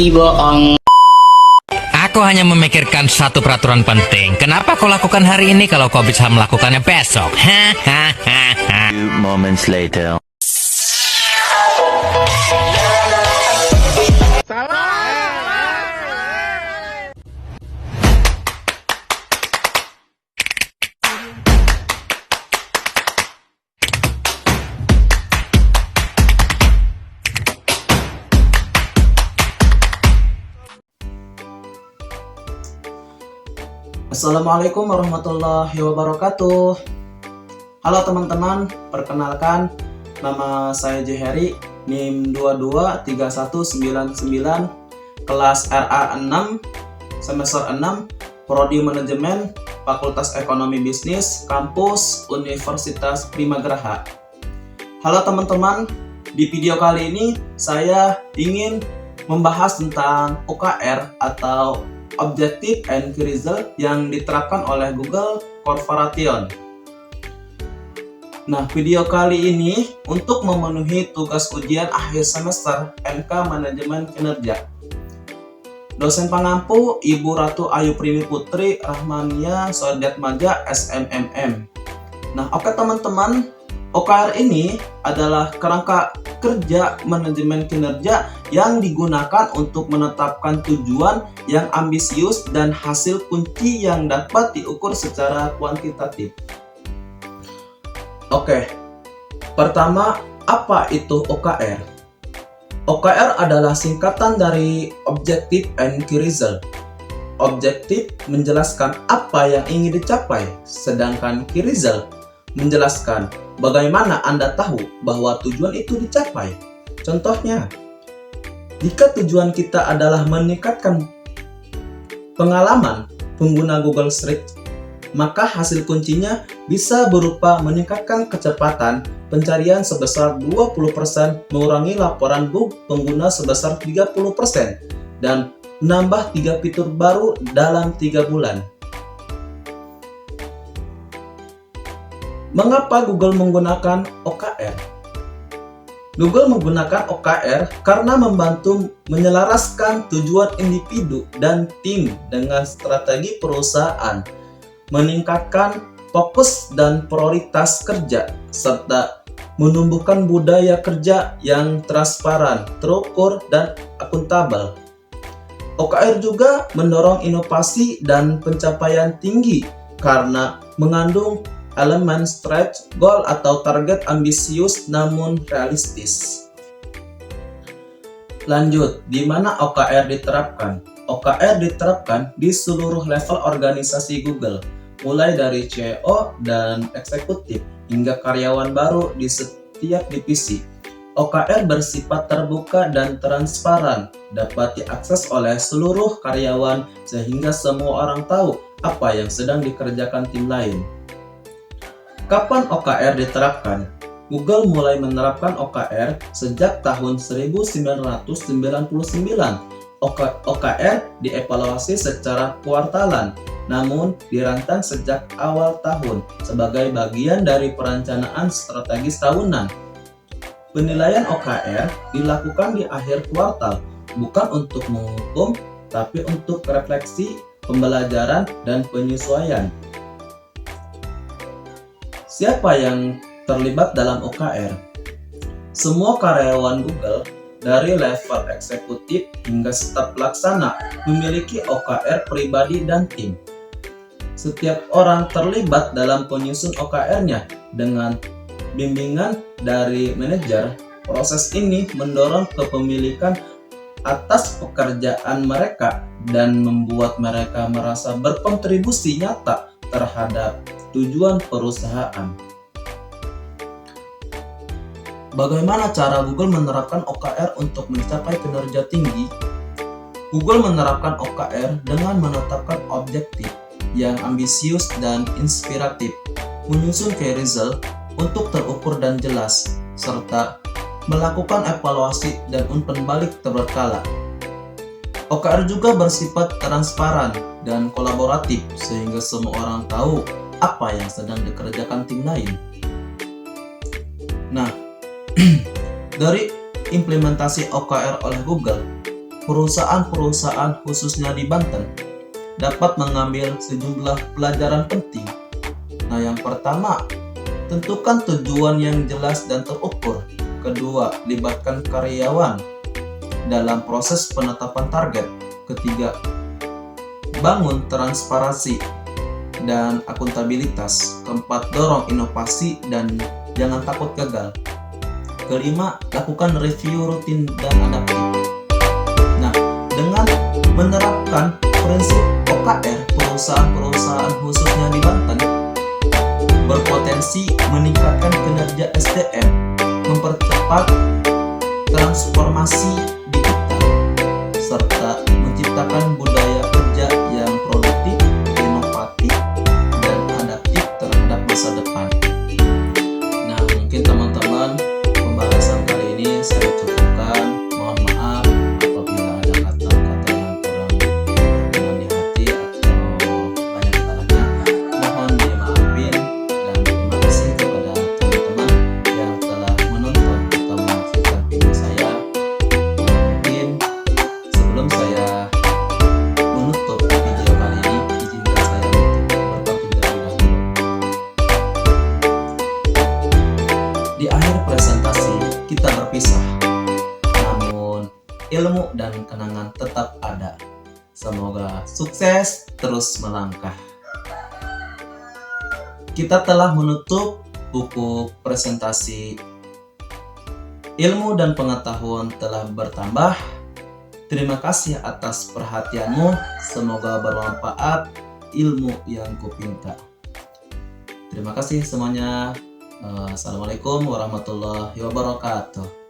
Ih, bohong. Aku hanya memikirkan satu peraturan penting. Kenapa kau lakukan hari ini kalau kau bisa melakukannya besok? Hahaha. Few moments later. Assalamualaikum warahmatullahi wabarakatuh. Halo teman-teman, perkenalkan nama saya Jeheri, NIM 223199, kelas RA6, semester 6, Prodi Manajemen, Fakultas Ekonomi Bisnis, Kampus Universitas Primagraha. Halo teman-teman, di video kali ini saya ingin membahas tentang OKR atau Objective and Key Result yang diterapkan oleh Google Corporation. Nah, video kali ini untuk memenuhi tugas ujian akhir semester MK Manajemen Kinerja. Dosen pengampu Ibu Ratu Ayu Primi Putri Rahmania Sodiatmaja SMMM. Nah, oke teman-teman, OKR ini adalah kerangka kerja manajemen kinerja yang digunakan untuk menetapkan tujuan yang ambisius dan hasil kunci yang dapat diukur secara kuantitatif. Oke, pertama, apa itu OKR? OKR adalah singkatan dari Objective and Key Result. Objektif menjelaskan apa yang ingin dicapai, sedangkan Key Result menjelaskan bagaimana Anda tahu bahwa tujuan itu dicapai. Contohnya, jika tujuan kita adalah meningkatkan pengalaman pengguna Google Search, maka hasil kuncinya bisa berupa meningkatkan kecepatan pencarian sebesar 20%, mengurangi laporan bug pengguna sebesar 30%, dan menambah 3 fitur baru dalam 3 bulan. Mengapa Google menggunakan OKR? Google menggunakan OKR karena membantu menyelaraskan tujuan individu dan tim dengan strategi perusahaan, meningkatkan fokus dan prioritas kerja, serta menumbuhkan budaya kerja yang transparan, terukur, dan akuntabel. OKR juga mendorong inovasi dan pencapaian tinggi karena mengandung elemen stretch goal atau target ambisius namun realistis. Lanjut, di mana OKR diterapkan? OKR diterapkan di seluruh level organisasi Google, mulai dari CEO dan eksekutif hingga karyawan baru di setiap divisi. OKR bersifat terbuka dan transparan, dapat diakses oleh seluruh karyawan sehingga semua orang tahu apa yang sedang dikerjakan tim lain. Kapan OKR diterapkan? Google mulai menerapkan OKR sejak tahun 1999. OKR dievaluasi secara kuartalan, namun dirancang sejak awal tahun sebagai bagian dari perencanaan strategis tahunan. Penilaian OKR dilakukan di akhir kuartal, bukan untuk menghukum, tapi untuk refleksi, pembelajaran, dan penyesuaian. Siapa yang terlibat dalam OKR? Semua karyawan Google, dari level eksekutif hingga staf pelaksana, memiliki OKR pribadi dan tim. Setiap orang terlibat dalam penyusun OKR-nya dengan bimbingan dari manajer. Proses ini mendorong kepemilikan atas pekerjaan mereka dan membuat mereka merasa berkontribusi nyata terhadap tujuan perusahaan. Bagaimana cara Google menerapkan OKR untuk mencapai kinerja tinggi? Google menerapkan OKR dengan menetapkan objektif yang ambisius dan inspiratif, menyusun key result untuk terukur dan jelas, serta melakukan evaluasi dan umpan balik berkala. OKR juga bersifat transparan dan kolaboratif sehingga semua orang tahu apa yang sedang dikerjakan tim lain. Nah, dari implementasi OKR oleh Google, perusahaan-perusahaan khususnya di Banten dapat mengambil sejumlah pelajaran penting. Nah, yang pertama, tentukan tujuan yang jelas dan terukur. Kedua, libatkan karyawan dalam proses penetapan target. Ketiga, bangun transparansi dan akuntabilitas. Keempat, dorong inovasi dan jangan takut gagal. Kelima, lakukan review rutin dan adaptif. Nah, dengan menerapkan prinsip OKR, perusahaan-perusahaan khususnya di Banten berpotensi meningkatkan kinerja SDM, mempercepat transformasi digital, serta menciptakan budaya kerja yang produktif, inovatif, dan adaptif terhadap masa depan. Nah, mungkin teman-teman, pembahasan kali ini saya cukupkan. Mohon maaf apabila ada kata-kata yang kurang berkenan di hati atau banyak salahnya. Mohon dimaafin, dan terima kasih kepada teman-teman yang telah menonton atau menyaksikan video saya. Mungkin sebelum saya menutup video kali ini, izinkan saya untuk berpantun terlebih dahulu. Di akhir presentasi kita berpisah, namun ilmu dan kenangan tetap ada. Semoga sukses terus melangkah. Kita telah menutup buku presentasi. Ilmu dan pengetahuan telah bertambah. Terima kasih atas perhatianmu. Semoga bermanfaat ilmu yang kupinta. Terima kasih semuanya. Assalamualaikum warahmatullahi wabarakatuh.